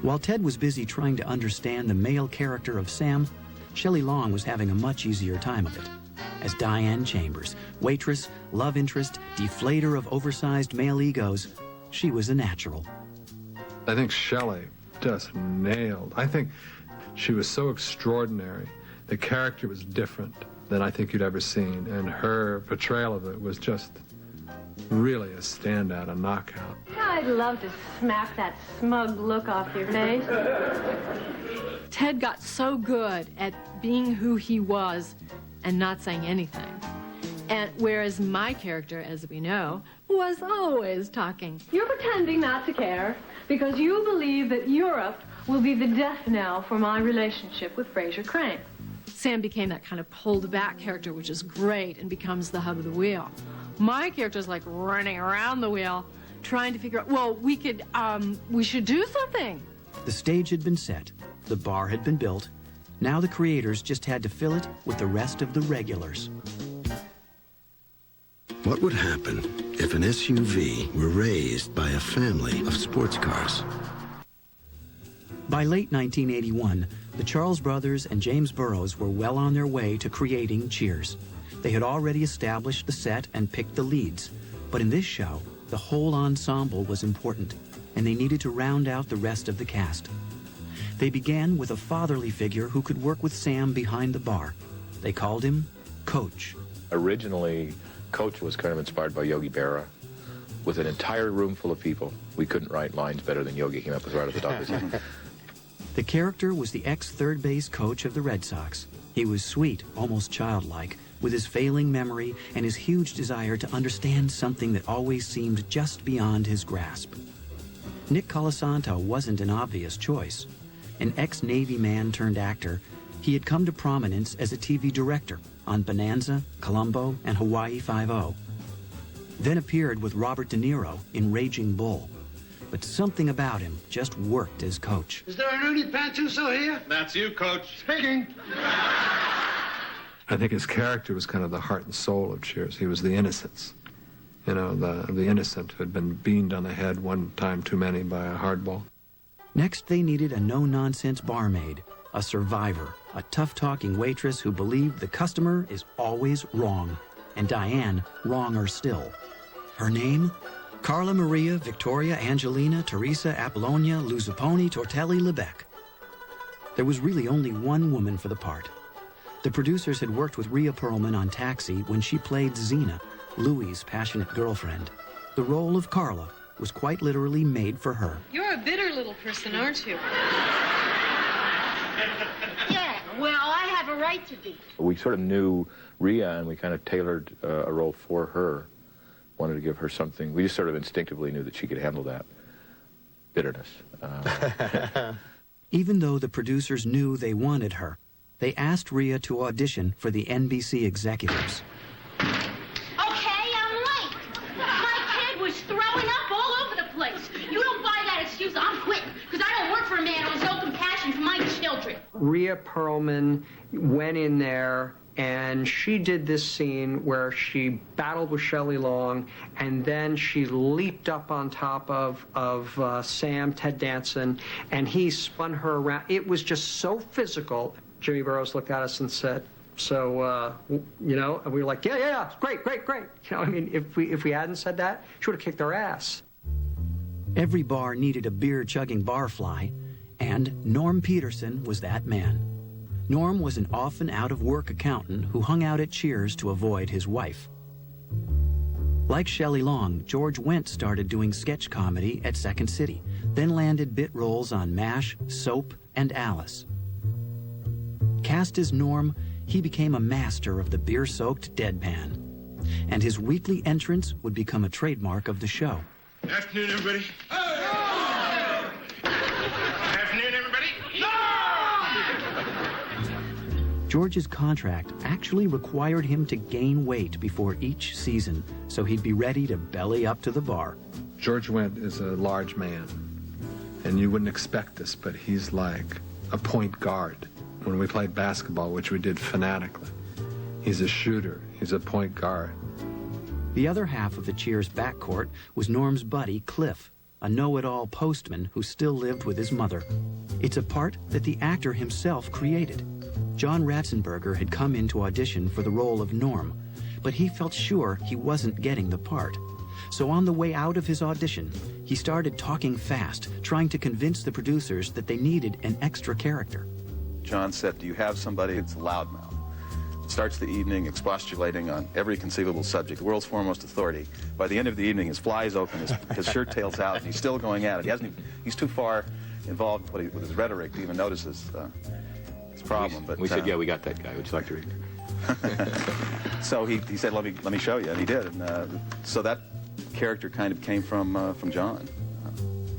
While Ted was busy trying to understand the male character of Sam, Shelley Long was having a much easier time of it. As Diane Chambers, waitress, love interest, deflator of oversized male egos, she was a natural. I think Shelley just nailed. I think she was so extraordinary. The character was different than I think you'd ever seen, and her portrayal of it was just really a standout, a knockout. I'd love to smack that smug look off your face. Ted got so good at being who he was and not saying anything. And whereas my character, as we know, was always talking. You're pretending not to care because you believe that Europe will be the death knell for my relationship with Fraser Crane. Sam became that kind of pulled back character, which is great, and becomes the hub of the wheel. My character's like running around the wheel, trying to figure out, well, we should do something. The stage had been set, the bar had been built. Now the creators just had to fill it with the rest of the regulars. What would happen if an SUV were raised by a family of sports cars? By late 1981, the Charles brothers and James Burrows were well on their way to creating Cheers. They had already established the set and picked the leads, but in this show, the whole ensemble was important, and they needed to round out the rest of the cast. They began with a fatherly figure who could work with Sam behind the bar. They called him Coach. Originally, Coach was kind of inspired by Yogi Berra. With an entire room full of people, we couldn't write lines better than Yogi came up with right at the top of his head. The character was the ex-third base coach of the Red Sox. He was sweet, almost childlike, with his failing memory and his huge desire to understand something that always seemed just beyond his grasp. Nick Colasanto wasn't an obvious choice. An ex-Navy man turned actor, he had come to prominence as a TV director on Bonanza, Columbo, and Hawaii Five-0. Then appeared with Robert De Niro in Raging Bull. But something about him just worked as Coach. Is there an Ernie Pantuso here? That's you, Coach. Speaking. I think his character was kind of the heart and soul of Cheers. He was the innocence. You know, the innocent who had been beamed on the head one time too many by a hardball. Next, they needed a no-nonsense barmaid, a survivor, a tough-talking waitress who believed the customer is always wrong, and Diane wronger still. Her name? Carla Maria Victoria Angelina Teresa Apollonia Luzaponi Tortelli Lebec. There was really only one woman for the part. The producers had worked with Rhea Perlman on Taxi when she played Zena, Louis' passionate girlfriend. The role of Carla was quite literally made for her. You're a bitter little person, aren't you? Yeah, well, I have a right to be. We sort of knew Rhea, and we kind of tailored a role for her. Wanted to give her something. We just sort of instinctively knew that she could handle that bitterness. Even though the producers knew they wanted her, they asked Rhea to audition for the NBC executives. Okay, I'm late. My kid was throwing up all over the place. You don't buy that excuse, I'm quitting, because I don't work for a man who has no compassion for my children. Rhea Perlman went in there, and she did this scene where she battled with Shelley Long, and then she leaped up on top of Sam, Ted Danson, and he spun her around. It was just so physical. Jimmy Burrows looked at us and said, so, you know, and we were like, yeah, great. You know, I mean, if we hadn't said that, she would have kicked our ass. Every bar needed a beer-chugging barfly, and Norm Peterson was that man. Norm was an often out-of-work accountant who hung out at Cheers to avoid his wife. Like Shelley Long, George Wendt started doing sketch comedy at Second City, then landed bit roles on MASH, Soap, and Alice. Cast as Norm, he became a master of the beer-soaked deadpan, and his weekly entrance would become a trademark of the show. Afternoon, everybody. Afternoon, everybody. George's contract actually required him to gain weight before each season, so he'd be ready to belly up to the bar. George Wendt is a large man, and you wouldn't expect this, but he's like a point guard. When we played basketball, which we did fanatically, he's a shooter, he's a point guard. The other half of the Cheers backcourt was Norm's buddy, Cliff, a know-it-all postman who still lived with his mother. It's a part that the actor himself created. John Ratzenberger had come in to audition for the role of Norm, but he felt sure he wasn't getting the part. So on the way out of his audition, he started talking fast, trying to convince the producers that they needed an extra character. John said, "Do you have somebody that's a loudmouth? Starts the evening expostulating on every conceivable subject, the world's foremost authority. By the end of the evening, his fly is open, his shirt tail's out, and he's still going at it. He's too far involved with his rhetoric to even notice his problem." We said, "Yeah, we got that guy. Would you like to read?" So he said, let me show you," and he did. And so that character kind of came from John.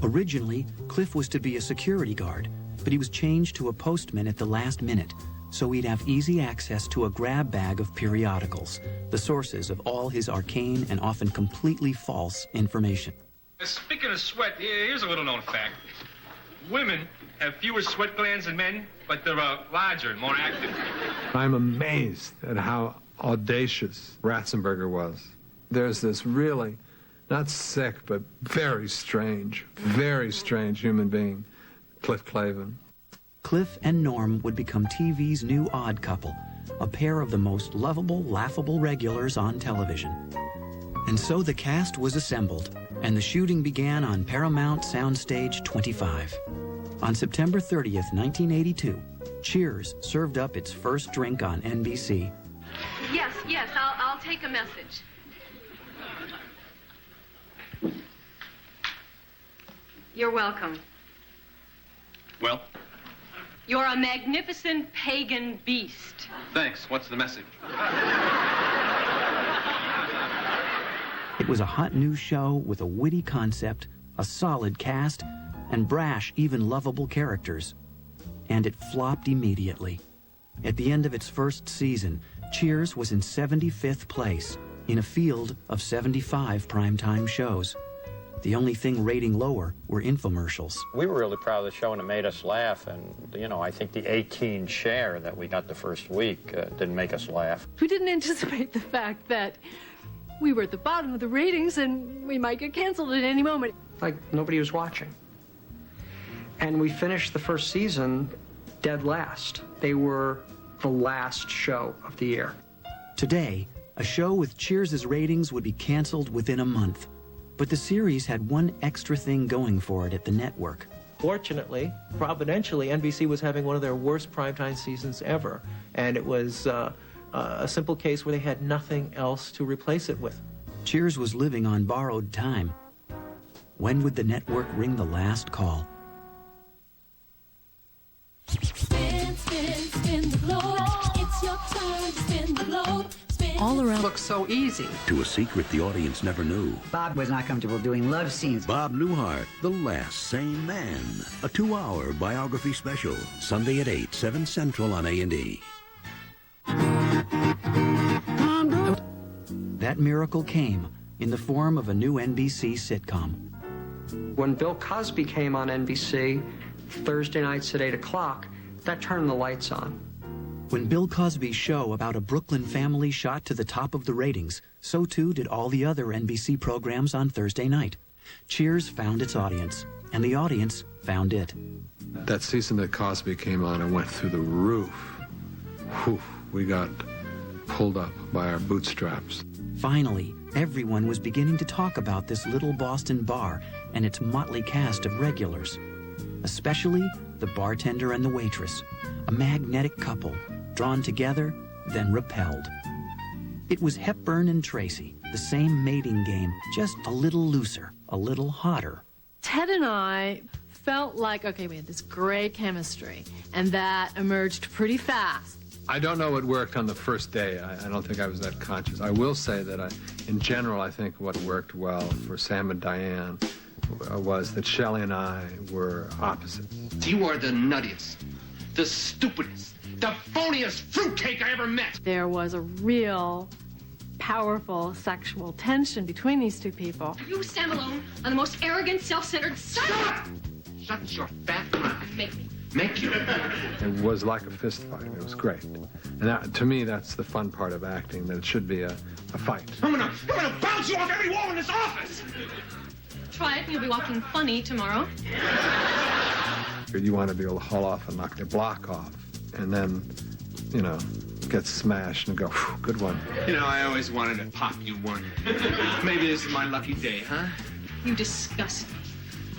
Originally, Cliff was to be a security guard, but he was changed to a postman at the last minute, so he'd have easy access to a grab bag of periodicals, the sources of all his arcane and often completely false information. Speaking of sweat, here's a little known fact. Women have fewer sweat glands than men, but they're larger and more active. I'm amazed at how audacious Ratzenberger was. There's this really, not sick, but very strange human being, Cliff Clavin. Cliff and Norm would become TV's new odd couple, a pair of the most lovable, laughable regulars on television. And so the cast was assembled, and the shooting began on Paramount Soundstage 25. On September 30th, 1982, Cheers served up its first drink on NBC. Yes, I'll take a message. You're welcome. Well? You're a magnificent pagan beast. Thanks. What's the message? It was a hot new show with a witty concept, a solid cast, and brash, even lovable characters. And it flopped immediately. At the end of its first season, Cheers was in 75th place in a field of 75 primetime shows. The only thing rating lower were infomercials. We were really proud of the show, and it made us laugh. And, I think the 18 share that we got the first week didn't make us laugh. We didn't anticipate the fact that we were at the bottom of the ratings and we might get canceled at any moment. Like nobody was watching. And we finished the first season dead last. They were the last show of the year. Today, a show with Cheers' ratings would be canceled within a month. But the series had one extra thing going for it at the network. Fortunately, providentially, NBC was having one of their worst primetime seasons ever. And it was a simple case where they had nothing else to replace it with. Cheers was living on borrowed time. When would the network ring the last call? Spin, spin, spin the globe. It's your turn to spin the globe. All around looks so easy. To a secret the audience never knew. Bob was not comfortable doing love scenes. Bob Newhart, The Last Sane Man. A 2-hour biography special. Sunday at 8, 7 Central on A and E. That miracle came in the form of a new NBC sitcom. When Bill Cosby came on NBC, Thursday nights at 8 o'clock, that turned the lights on. When Bill Cosby's show about a Brooklyn family shot to the top of the ratings, so too did all the other NBC programs on Thursday night. Cheers found its audience, and the audience found it. That season that Cosby came on and went through the roof, whew, we got pulled up by our bootstraps. Finally, everyone was beginning to talk about this little Boston bar and its motley cast of regulars. Especially the bartender and the waitress, a magnetic couple, drawn together, then repelled. It was Hepburn and Tracy, the same mating game, just a little looser, a little hotter. Ted and I felt like, okay, we had this great chemistry, and that emerged pretty fast. I don't know what worked on the first day. I don't think I was that conscious. I will say that in general, I think what worked well for Sam and Diane was that Shelley and I were opposites. You are the nuttiest, the stupidest, the phoniest fruitcake I ever met. There was a real powerful sexual tension between these two people. You stand alone on the most arrogant, self-centered son. Shut your fat mouth. Make me. Make you. It was like a fist fight. It was great. And that, to me, that's the fun part of acting, that it should be a fight. I'm gonna bounce you off every wall in this office. try it and you'll be walking funny tomorrow. You want to be able to haul off and knock the block off, and then, you know, get smashed and go, "Phew, good one." You know, I always wanted to pop you one. Maybe this is my lucky day, huh? You disgust me.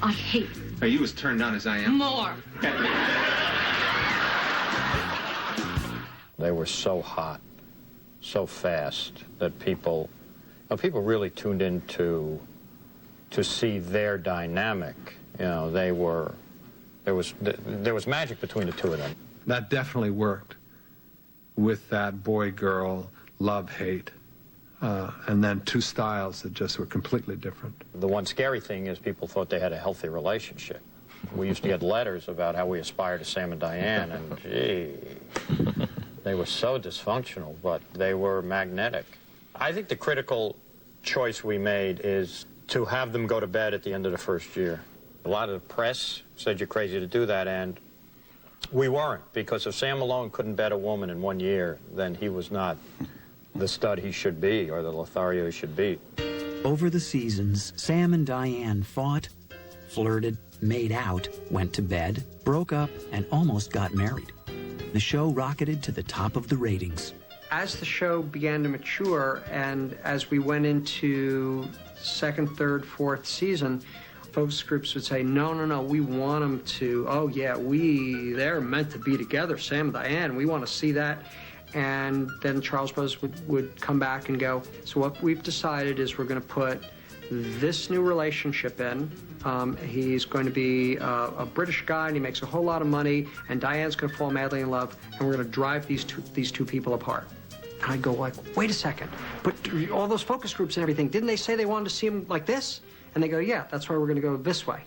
I hate you. Are you as turned on as I am? More. They were so hot, so fast, that people really tuned in to see their dynamic. You know, there was magic between the two of them. That definitely worked with that boy-girl love-hate, and then two styles that just were completely different. The one scary thing is people thought they had a healthy relationship. We used to get letters about how we aspired to Sam and Diane, and gee, they were so dysfunctional, but they were magnetic. I think the critical choice we made is to have them go to bed at the end of the first year. A lot of the press said you're crazy to do that, and we weren't, because if Sam Malone couldn't bed a woman in 1 year, then he was not the stud he should be, or the Lothario he should be. Over the seasons, Sam and Diane fought, flirted, made out, went to bed, broke up, and almost got married. The show rocketed to the top of the ratings. As the show began to mature, and as we went into second, third, fourth season, focus groups would say, no, we want them to, oh yeah, they're meant to be together, Sam and Diane, we want to see that. And then Charles Brothers would come back and go, so what we've decided is we're going to put this new relationship in. He's going to be a British guy, and he makes a whole lot of money, and Diane's going to fall madly in love, and we're going to drive these two people apart. And I go like, wait a second, but all those focus groups and everything, didn't they say they wanted to see him like this? And they go, yeah, that's why we're going to go this way.